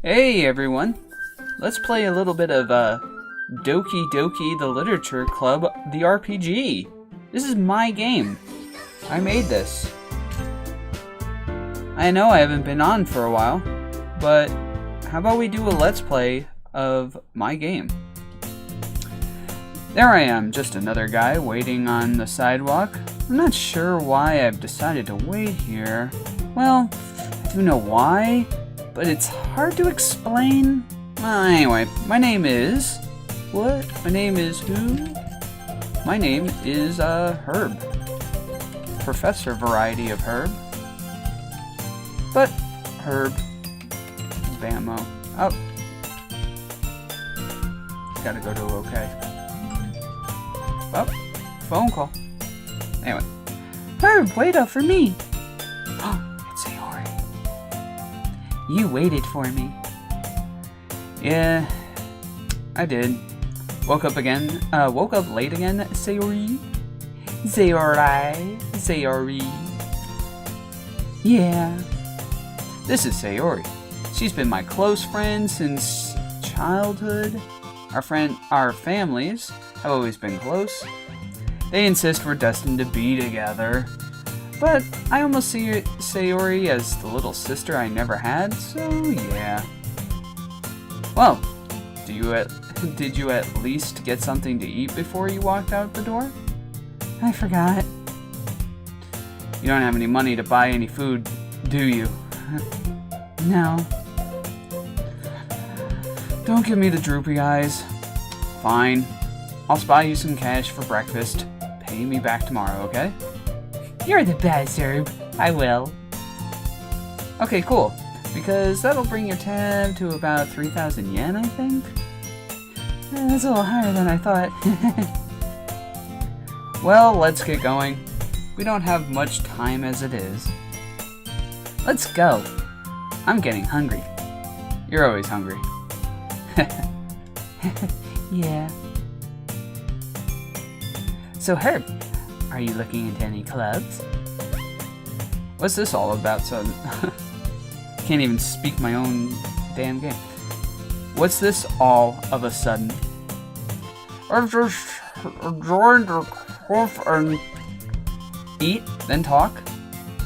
Hey everyone, let's play a little bit of Doki Doki the Literature Club, the RPG. This is my game. I made this. I know I haven't been on for a while, but how about we do a let's play of my game? There I am, just another guy waiting on the sidewalk. I'm not sure why I've decided to wait here. Well, I do know why, but it's hard to explain. Well, anyway, my name is... What? My name is who? My name is, Herb. Professor Variety of Herb. But, Herb. Bammo. Oh. Gotta go to okay. Oh, phone call. Anyway. Herb, wait up for me. Oh, it's Sayori. You waited for me. Yeah, I did. Woke up late again, Sayori. Sayori. Yeah. This is Sayori. She's been my close friend since childhood. Our families have always been close. They insist we're destined to be together. But I almost see Sayori as the little sister I never had, so yeah. Well, did you at least get something to eat before you walked out the door? I forgot. You don't have any money to buy any food, do you? No. Don't give me the droopy eyes. Fine. I'll buy you some cash for breakfast. Pay me back tomorrow, okay? You're the best, Herb. I will. Okay, cool. Because that'll bring your tab to about 3,000 yen, I think? That's a little higher than I thought. Well, let's get going. We don't have much time as it is. Let's go. I'm getting hungry. You're always hungry. Yeah. So Herb, are you looking into any clubs? What's this all about, son? Can't even speak my own damn game. What's this all of a sudden? I just joined the club and eat, then talk.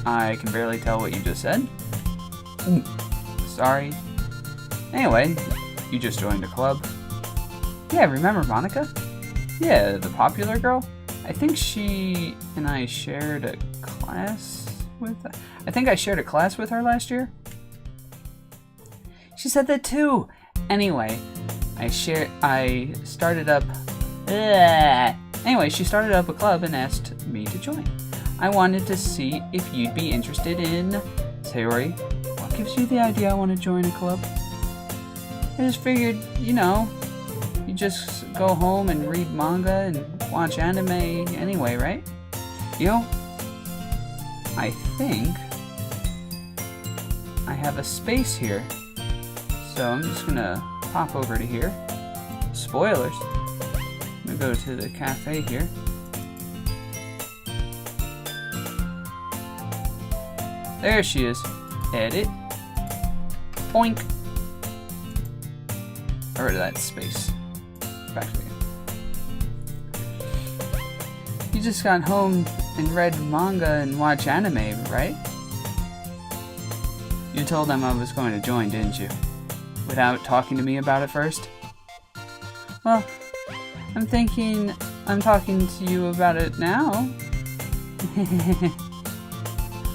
I can barely tell what you just said. Sorry. Anyway, you just joined a club. Yeah, remember Monica? Yeah, the popular girl? I think she and I shared a class with her. I think I shared a class with her last year. She said that too. Anyway, Anyway, she started up a club and asked me to join. I wanted to see if you'd be interested in... Sayori, what gives you the idea I want to join a club? I just figured, you just go home and read manga and watch anime anyway, right? I think I have a space here. So I'm just gonna pop over to here. Spoilers. I'm gonna go to the cafe here. There she is. Edit. Boink. Got rid of that space. Back to again. You just got home and read manga and watched anime, right? You told them I was going to join, didn't you? Without talking to me about it first? Well, I'm talking to you about it now.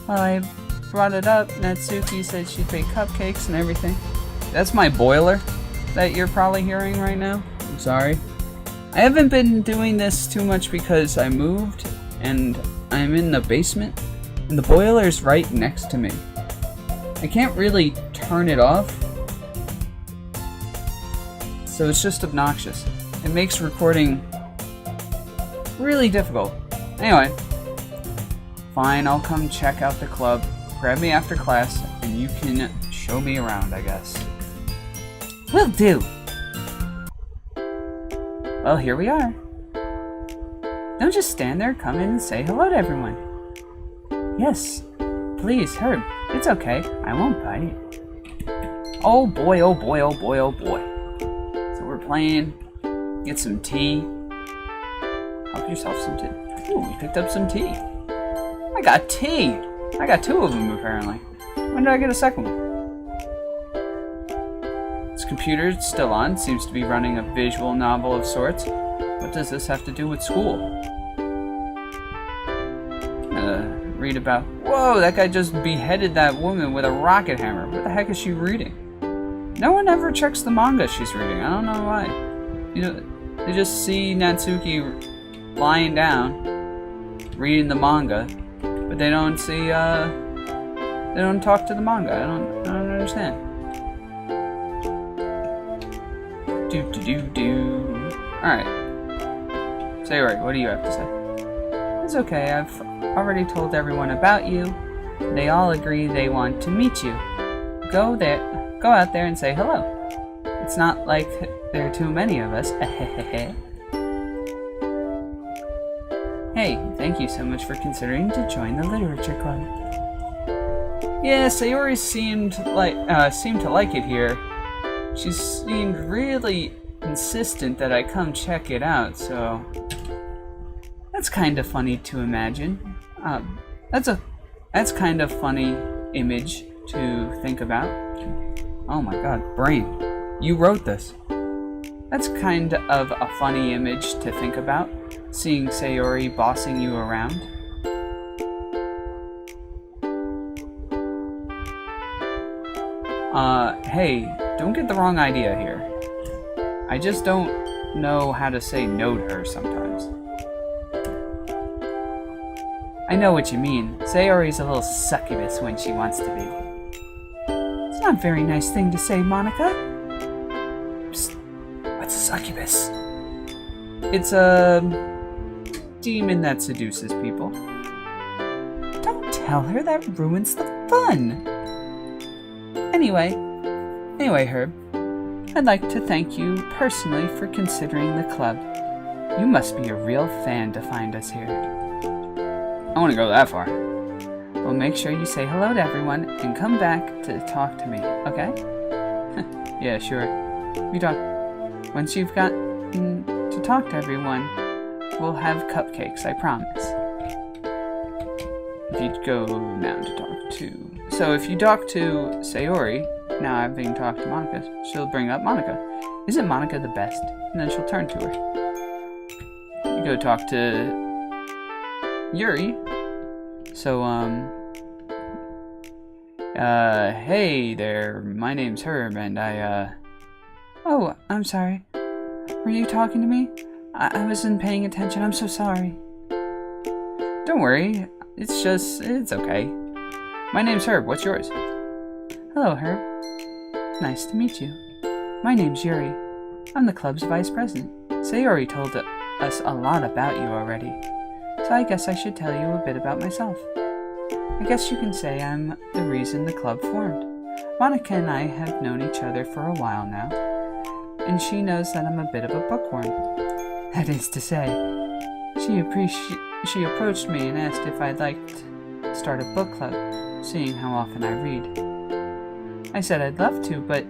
Well, I brought it up. Natsuki said she'd bake cupcakes and everything. That's my boiler that you're probably hearing right now. I'm sorry. I haven't been doing this too much because I moved and I'm in the basement and the boiler's right next to me. I can't really turn it off, so it's just obnoxious. It makes recording really difficult. Anyway, fine, I'll come check out the club. Grab me after class, and you can show me around, I guess. Will do! Well, here we are. Don't just stand there, come in and say hello to everyone. Yes, please, Herb. It's okay, I won't bite. Oh boy, oh boy, oh boy, oh boy. So we're playing. Get some tea. Help yourself some tea. Ooh, we picked up some tea. I got tea! I got 2 of them apparently. When did I get a second one? This computer's still on. Seems to be running a visual novel of sorts. What does this have to do with school? Read about... Whoa, that guy just beheaded that woman with a rocket hammer. What the heck is she reading? No one ever checks the manga she's reading. I don't know why. You know, they just see Natsuki lying down, reading the manga, but they don't see, they don't talk to the manga. I don't understand. Alright. Sayori, what do you have to say? It's okay, I've already told everyone about you. They all agree they want to meet you. Go out there and say hello. It's not like there are too many of us. Hey, thank you so much for considering to join the literature club. Yeah, Sayori seemed to like it here. She seemed really insistent that I come check it out, so that's kind of funny to imagine. That's kind of funny image to think about. Oh my god, brain. You wrote this. That's kind of a funny image to think about, seeing Sayori bossing you around. Hey, don't get the wrong idea here. I just don't know how to say no to her sometimes. I know what you mean. Sayori's a little succubus when she wants to be. It's not a very nice thing to say, Monica. Psst. What's a succubus? It's a demon that seduces people. Don't tell her, that ruins the fun. Anyway, Herb, I'd like to thank you personally for considering the club. You must be a real fan to find us here. I want to go that far. Well, make sure you say hello to everyone and come back to talk to me, okay? Yeah, sure. Once you've gotten to talk to everyone, we'll have cupcakes, I promise. If you go now to talk to... So if you talk to Sayori, now having talked to Monica, she'll bring up Monica. Isn't Monica the best? And then she'll turn to her. You go talk to Yuri. So, hey there, my name's Herb, and Oh, I'm sorry. Were you talking to me? I wasn't paying attention, I'm so sorry. Don't worry, it's okay. My name's Herb, what's yours? Hello, Herb. Nice to meet you. My name's Yuri. I'm the club's vice president. Sayori told us a lot about you already, so I guess I should tell you a bit about myself. I guess you can say I'm the reason the club formed. Monica and I have known each other for a while now, and she knows that I'm a bit of a bookworm. That is to say, she approached me and asked if I'd like to start a book club, seeing how often I read. I said I'd love to, but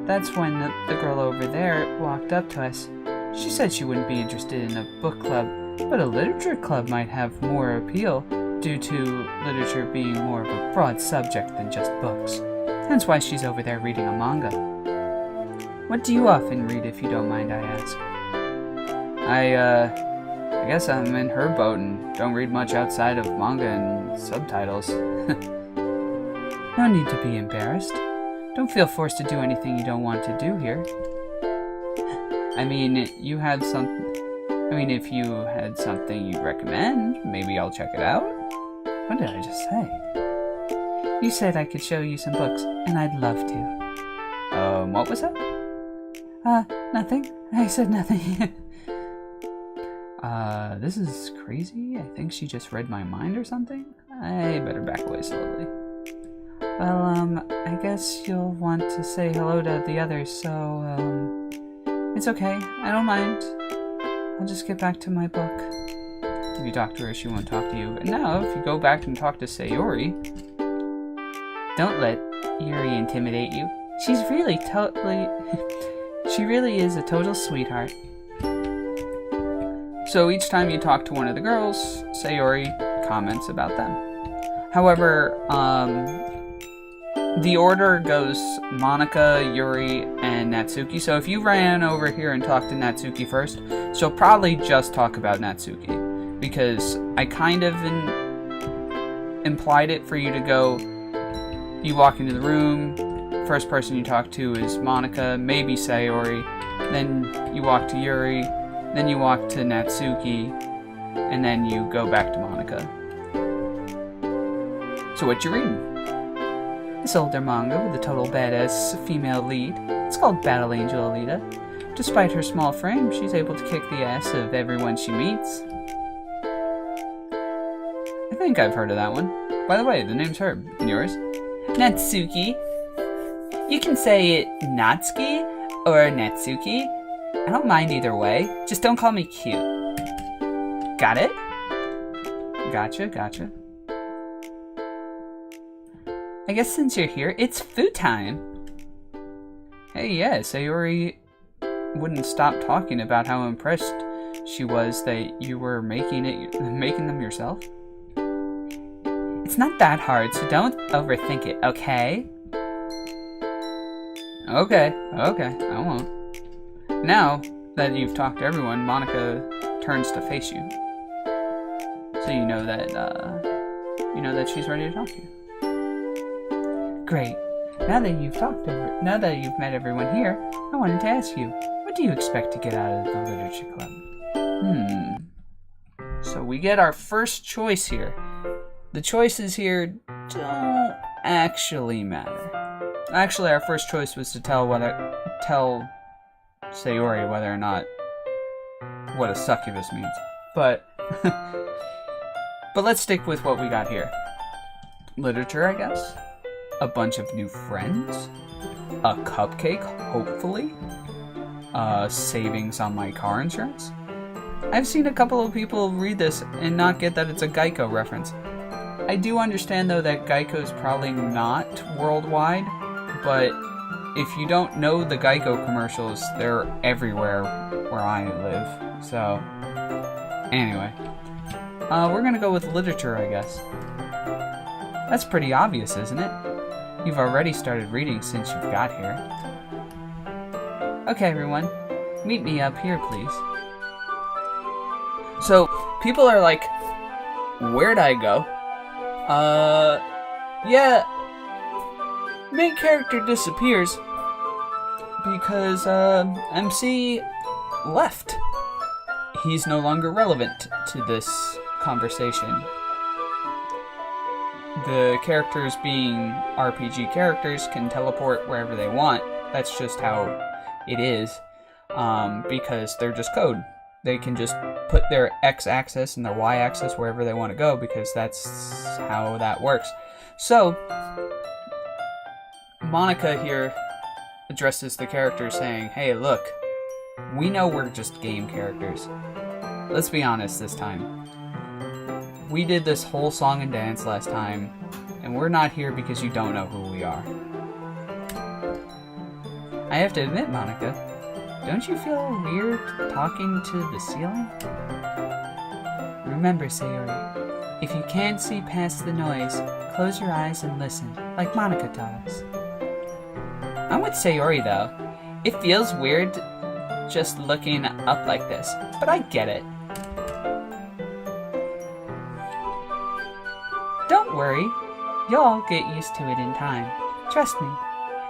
that's when the girl over there walked up to us. She said she wouldn't be interested in a book club, but a literature club might have more appeal due to literature being more of a broad subject than just books. Hence why she's over there reading a manga. What do you often read, if you don't mind I ask? I guess I'm in her boat and don't read much outside of manga and subtitles. No need to be embarrassed. Don't feel forced to do anything you don't want to do here. I mean, if you had something you'd recommend, maybe I'll check it out. What did I just say? You said I could show you some books, and I'd love to. What was that? Nothing. I said nothing. This is crazy. I think she just read my mind or something. I better back away slowly. Well, I guess you'll want to say hello to the others, so, it's okay. I don't mind. I'll just get back to my book. If you talk to her, she won't talk to you. And now, if you go back and talk to Sayori, don't let Yuri intimidate you. She's really she really is a total sweetheart. So each time you talk to one of the girls, Sayori comments about them. However, the order goes Monika, Yuri, and Natsuki. So if you ran over here and talked to Natsuki first, she'll probably just talk about Natsuki. Because I kind of implied it for you to go, you walk into the room, first person you talk to is Monika, maybe Sayori, then you walk to Yuri, then you walk to Natsuki, and then you go back to Monika. So what you reading? This older manga with a total badass female lead. It's called Battle Angel Alita. Despite her small frame, she's able to kick the ass of everyone she meets. I think I've heard of that one. By the way, the name's Herb. And yours? Natsuki. You can say it Natsuki or Natsuki. I don't mind either way. Just don't call me cute. Got it? Gotcha. I guess since you're here, it's food time. Hey, yeah, Sayori wouldn't stop talking about how impressed she was that you were making them yourself. It's not that hard, so don't overthink it, okay? Okay, I won't. Now that you've talked to everyone, Monika turns to face you. So you know that she's ready to talk to you. Great. Now that you've met everyone here, I wanted to ask you, what do you expect to get out of the literature club? So we get our first choice here. The choices here don't actually matter. Actually, our first choice was to tell Sayori whether or not what a succubus means. But let's stick with what we got here. Literature, I guess. A bunch of new friends, a cupcake, hopefully, savings on my car insurance. I've seen a couple of people read this and not get that it's a Geico reference. I do understand, though, that Geico's probably not worldwide, but if you don't know the Geico commercials, they're everywhere where I live. So, anyway, we're gonna go with literature, I guess. That's pretty obvious, isn't it? You've already started reading since you've got here. Okay, everyone. Meet me up here, please. So, people are like, where'd I go? Yeah. Main character disappears because, MC left. He's no longer relevant to this conversation. The characters, being RPG characters, can teleport wherever they want. That's just how it is, because they're just code. They can just put their X-axis and their Y-axis wherever they want to go, because that's how that works. So, Monika here addresses the character saying, hey, look, we know we're just game characters. Let's be honest this time. We did this whole song and dance last time, and we're not here because you don't know who we are. I have to admit, Monika, don't you feel weird talking to the ceiling? Remember, Sayori, if you can't see past the noise, close your eyes and listen, like Monika taught us. I'm with Sayori, though. It feels weird just looking up like this, but I get it. Don't worry, you'll all get used to it in time. Trust me.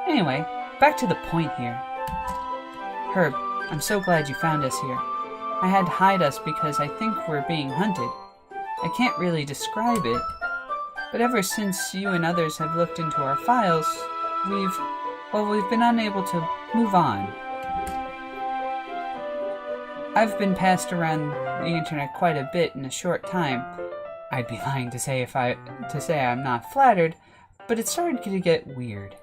Anyway, back to the point here. Herb, I'm so glad you found us here. I had to hide us because I think we're being hunted. I can't really describe it, but ever since you and others have looked into our files, we've been unable to move on. I've been passed around the internet quite a bit in a short time. I'd be lying to say I'm not flattered, but it started to get weird.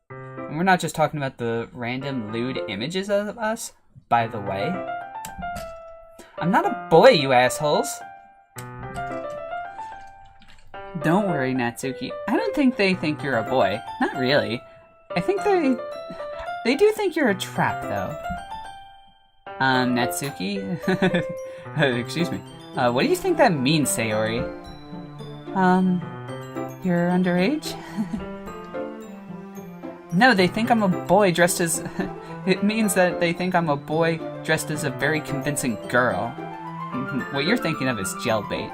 And we're not just talking about the random lewd images of us, by the way. I'm not a boy, you assholes! Don't worry, Natsuki. I don't think they think you're a boy. Not really. I think they do think you're a trap, though. Natsuki? Excuse me. What do you think that means, Sayori? You're underage? No, they think I'm a boy dressed as... It means that they think I'm a boy dressed as a very convincing girl. What you're thinking of is jailbait.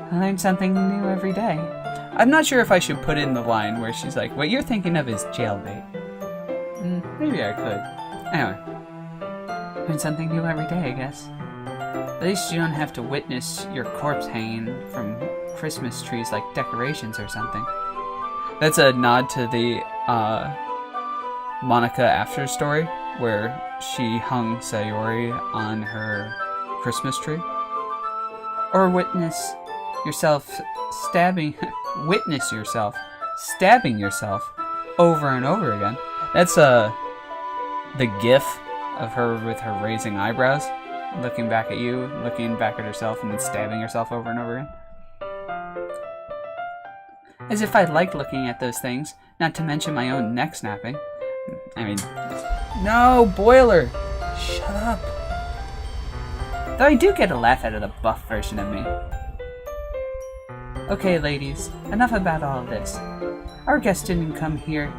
I learn something new every day. I'm not sure if I should put in the line where she's like, what you're thinking of is jailbait. Maybe I could. Anyway. Learn something new every day, I guess. At least you don't have to witness your corpse hanging from Christmas trees like decorations or something. That's a nod to the Monica after story where she hung Sayori on her Christmas tree. Or witness yourself stabbing yourself over and over again. That's the gif of her with her raising eyebrows, looking back at you, looking back at herself, and then stabbing herself over and over again. As if I liked looking at those things, not to mention my own neck snapping. I mean, no, Boiler! Shut up! Though I do get a laugh out of the buff version of me. Okay, ladies, enough about all of this. Our guests didn't come here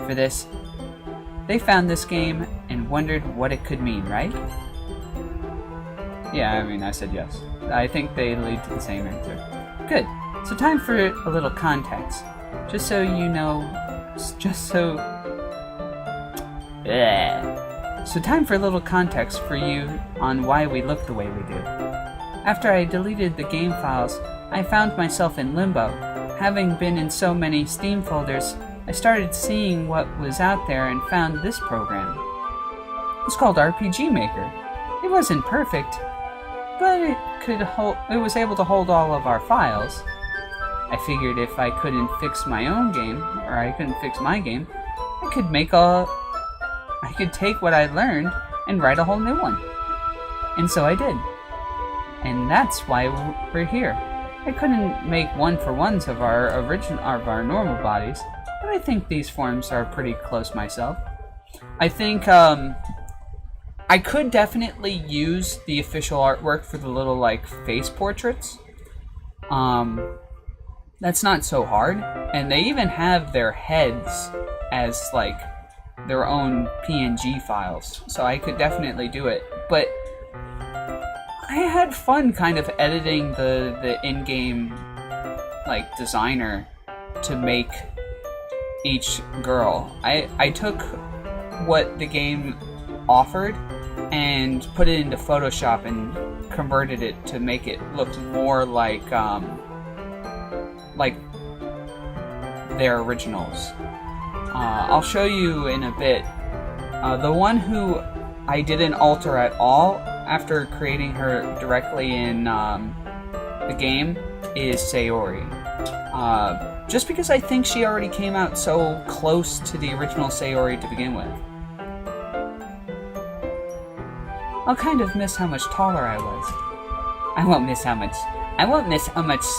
for this. They found this game and wondered what it could mean, right? Yeah, I mean, I said yes. I think they lead to the same answer. Good. So time for a little context. Just so you know... So time for a little context for you on why we look the way we do. After I deleted the game files, I found myself in limbo. Having been in so many Steam folders, I started seeing what was out there and found this program. It's called RPG Maker. It wasn't perfect, but it was able to hold all of our files. I figured if I couldn't fix my own game, or I couldn't fix my game, I could take what I learned and write a whole new one. And so I did. And that's why we're here. I couldn't make one-for-ones of our normal bodies, but I think these forms are pretty close myself. I think I could definitely use the official artwork for the little like face portraits. That's not so hard, and they even have their heads as like their own PNG files, so I could definitely do it. But I had fun kind of editing the in-game like designer to make each girl. I took what the game offered and put it into Photoshop and converted it to make it look more like their originals. I'll show you in a bit. The one who I didn't alter at all after creating her directly in the game is Sayori. Just because I think she already came out so close to the original Sayori to begin with. I'll kind of miss how much taller I was. I won't miss how much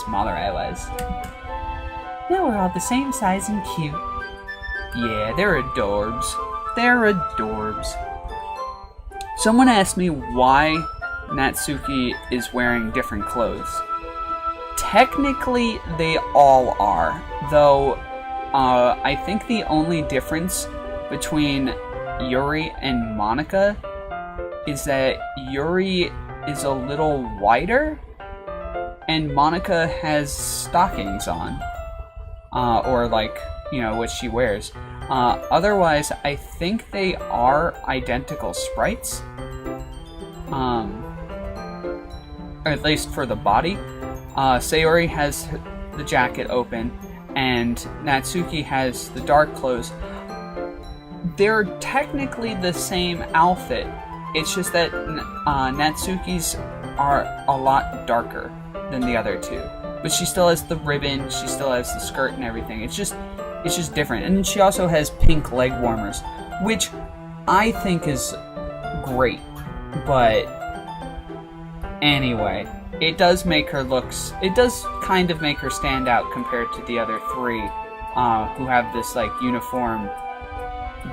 smaller I was. Now we're all the same size and cute. Yeah, they're adorbs. They're adorbs. Someone asked me why Natsuki is wearing different clothes. Technically, they all are, though I think the only difference between Yuri and Monica is that Yuri is a little wider and Monica has stockings on. Or like, you know, what she wears. Otherwise, I think they are identical sprites. Or at least for the body. Sayori has the jacket open, and Natsuki has the dark clothes. They're technically the same outfit. It's just that Natsuki's are a lot darker than the other two. But she still has the ribbon, she still has the skirt and everything. It's just different. And she also has pink leg warmers, which I think is great. But anyway, it does make her it does kind of make her stand out compared to the other three, who have this, like, uniform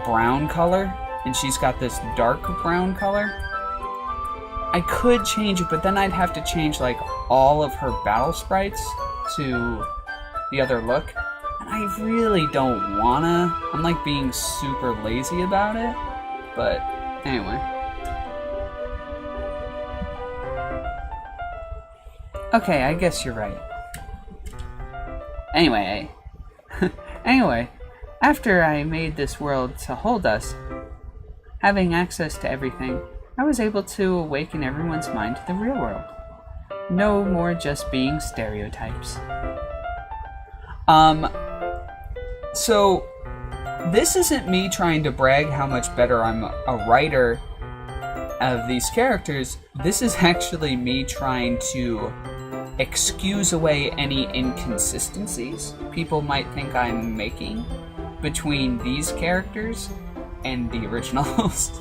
brown color, and she's got this dark brown color. I could change it, but then I'd have to change, like, all of her battle sprites to the other look, and I really don't wanna. I'm, like, being super lazy about it, but anyway. Okay, I guess you're right. Anyway, after I made this world to hold us, having access to everything, I was able to awaken everyone's mind to the real world. No more just being stereotypes. So, this isn't me trying to brag how much better I'm a writer of these characters. This is actually me trying to excuse away any inconsistencies people might think I'm making between these characters and the originals.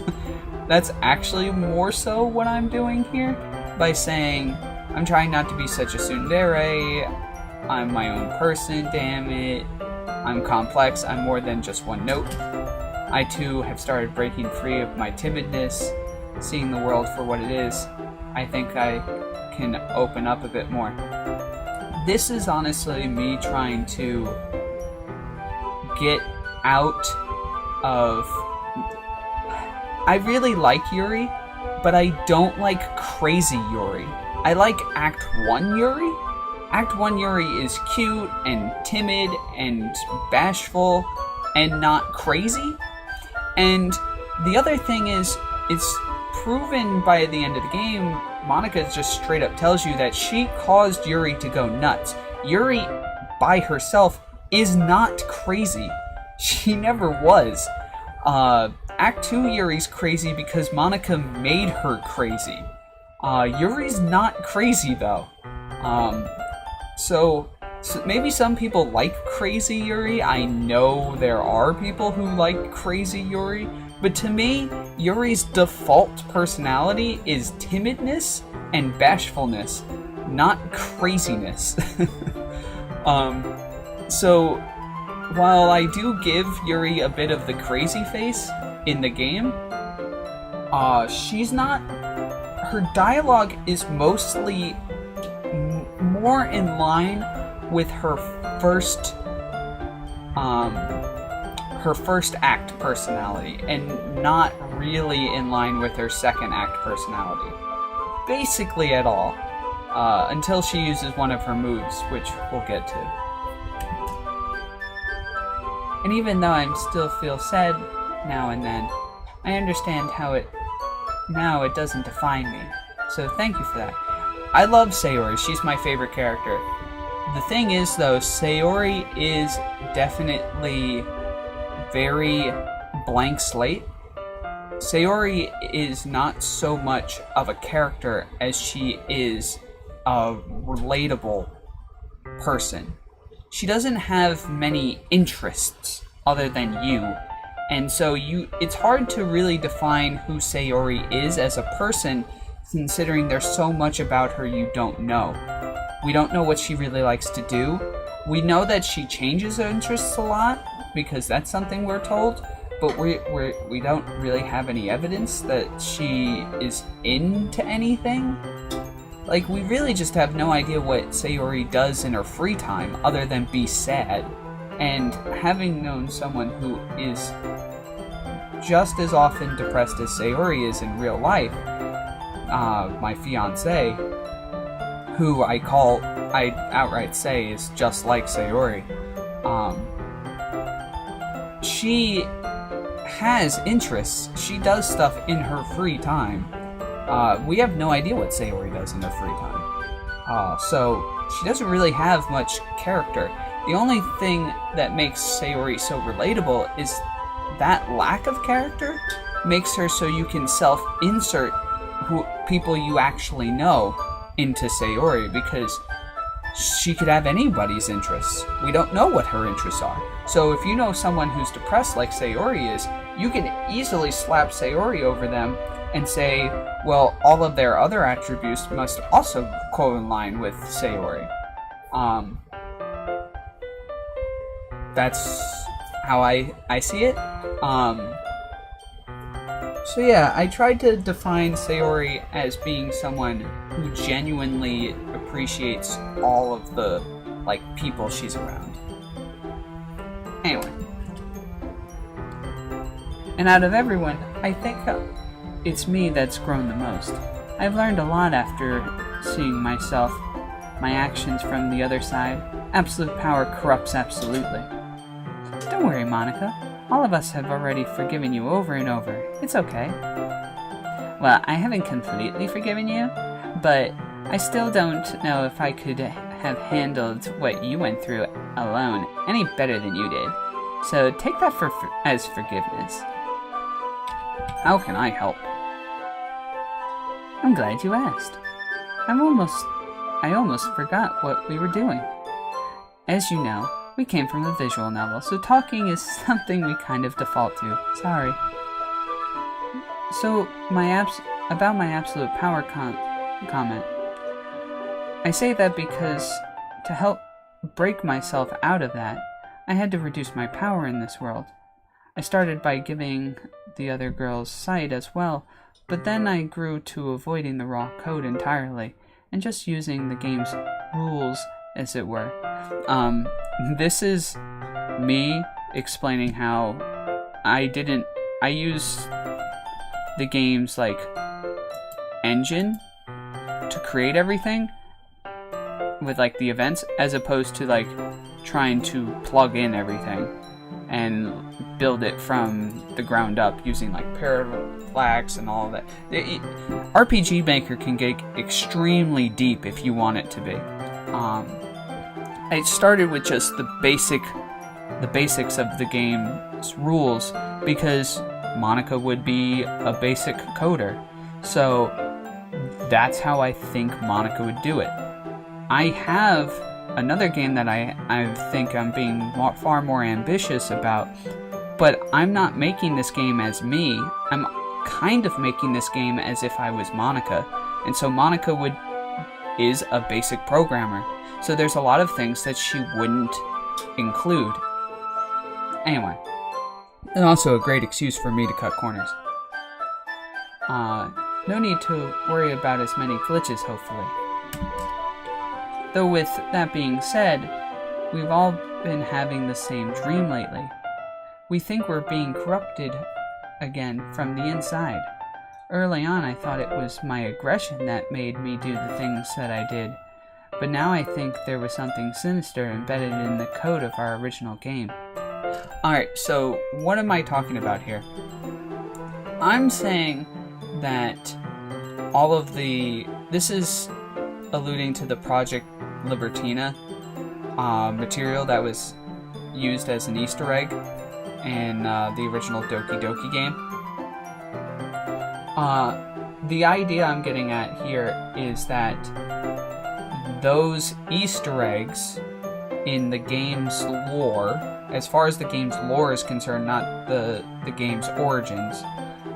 That's actually more so what I'm doing here, by saying I'm trying not to be such a tsundere, I'm my own person, damn it, I'm complex, I'm more than just one note. I too have started breaking free of my timidness, seeing the world for what it is. I think I can open up a bit more. This is honestly me trying to get out of... I really like Yuri, but I don't like crazy Yuri. I like Act 1 Yuri. Act 1 Yuri is cute and timid and bashful and not crazy. And the other thing is, it's proven by the end of the game, Monica just straight up tells you that she caused Yuri to go nuts. Yuri, by herself, is not crazy. She never was. Act 2 Yuri's crazy because Monica made her crazy. Yuri's not crazy, though. So maybe some people like crazy Yuri. I know there are people who like crazy Yuri. But to me, Yuri's default personality is timidness and bashfulness, not craziness. So, while I do give Yuri a bit of the crazy face in the game, she's not... Her dialogue is mostly more in line with her first act personality, and not really in line with her second act personality. Basically at all. Until she uses one of her moves, which we'll get to. And even though I still feel sad now and then, I understand how it doesn't define me. So thank you for that. I love Sayori. She's my favorite character. The thing is, though, Sayori is definitely very blank slate. Sayori is not so much of a character as she is a relatable person. She doesn't have many interests other than you, and so it's hard to really define who Sayori is as a person, considering there's so much about her you don't know. We don't know what she really likes to do. We know that she changes her interests a lot, because that's something we're told, but we don't really have any evidence that she is into anything. Like, we really just have no idea what Sayori does in her free time, other than be sad. And having known someone who is just as often depressed as Sayori is in real life, my fiancé, who I outright say is just like Sayori, she has interests. She does stuff in her free time. We have no idea what Sayori does in her free time. So she doesn't really have much character. The only thing that makes Sayori so relatable is that lack of character makes her so you can self-insert people you actually know into Sayori, because she could have anybody's interests. We don't know what her interests are. So if you know someone who's depressed like Sayori is, you can easily slap Sayori over them and say, well, all of their other attributes must also co-align with Sayori. That's how I see it. So yeah, I tried to define Sayori as being someone who genuinely appreciates all of the, like, people she's around. Anyway. And out of everyone, I think it's me that's grown the most. I've learned a lot after seeing myself, my actions from the other side. Absolute power corrupts absolutely. Don't worry, Monica. All of us have already forgiven you over and over. It's okay. Well, I haven't completely forgiven you, but I still don't know if I could have handled what you went through alone any better than you did. So take that as forgiveness. How can I help? I'm glad you asked. I almost forgot what we were doing. As you know, we came from a visual novel, so talking is something we kind of default to. Sorry. So, about my absolute power comment. I say that because to help break myself out of that, I had to reduce my power in this world. I started by giving the other girls sight as well, but then I grew to avoiding the raw code entirely, and just using the game's rules, as it were. This is me explaining how I used the game's, like, engine to create everything with, like, the events, as opposed to, like, trying to plug in everything and build it from the ground up using, like, parallax and all of that. RPG Maker can get extremely deep if you want it to be. I started with just the basics of the game's rules because Monica would be a basic coder. So that's how I think Monica would do it. I have another game that I think I'm being far more ambitious about, but I'm not making this game as me. I'm kind of making this game as if I was Monica. And so Monica is a basic programmer. So there's a lot of things that she wouldn't include. Anyway. And also a great excuse for me to cut corners. No need to worry about as many glitches, hopefully. Though with that being said, we've all been having the same dream lately. We think we're being corrupted again from the inside. Early on I thought it was my aggression that made me do the things that I did. But now I think there was something sinister embedded in the code of our original game. Alright, so what am I talking about here? I'm saying that this is alluding to the Project Libertina material that was used as an Easter egg in the original Doki Doki game. The idea I'm getting at here is that those Easter eggs in the game's lore, as far as the game's lore is concerned, not the game's origins,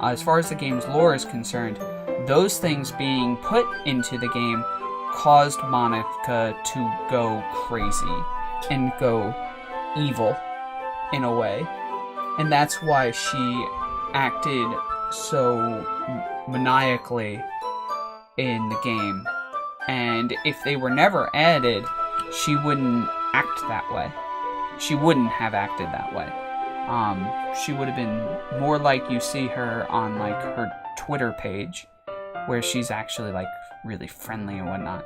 as far as the game's lore is concerned, those things being put into the game caused Monica to go crazy and go evil in a way. And that's why she acted so maniacally in the game. And if they were never added, she wouldn't act that way. She wouldn't have acted that way. She would have been more like you see her on, like, her Twitter page, where she's actually, like, really friendly and whatnot.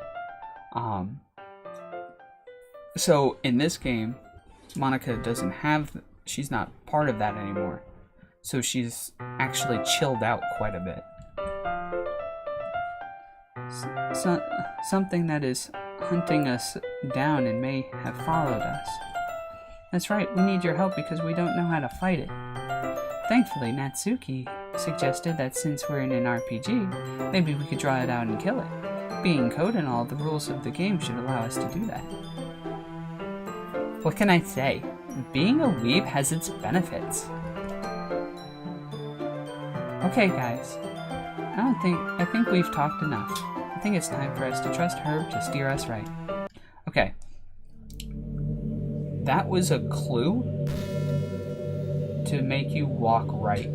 So in this game, Monica doesn't have, she's not part of that anymore. So she's actually chilled out quite a bit. Something that is hunting us down and may have followed us. That's right, we need your help because we don't know how to fight it. Thankfully, Natsuki suggested that since we're in an RPG, maybe we could draw it out and kill it. Being code and all, the rules of the game should allow us to do that. What can I say? Being a weeb has its benefits. Okay, guys. I think we've talked enough. I think it's time for us to trust Herb to steer us right. Okay. That was a clue to make you walk right.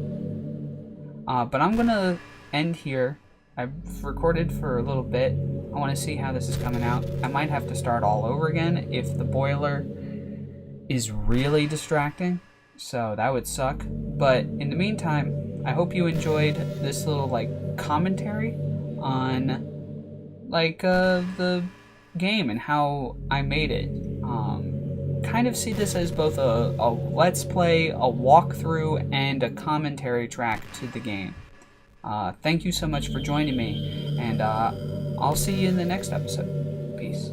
But I'm gonna end here. I've recorded for a little bit. I want to see how this is coming out. I might have to start all over again if the boiler is really distracting. So that would suck. But in the meantime, I hope you enjoyed this little commentary on the game and how I made it. Kind of see this as both a let's play, a walkthrough, and a commentary track to the game. Thank you so much for joining me, and I'll see you in the next episode. Peace.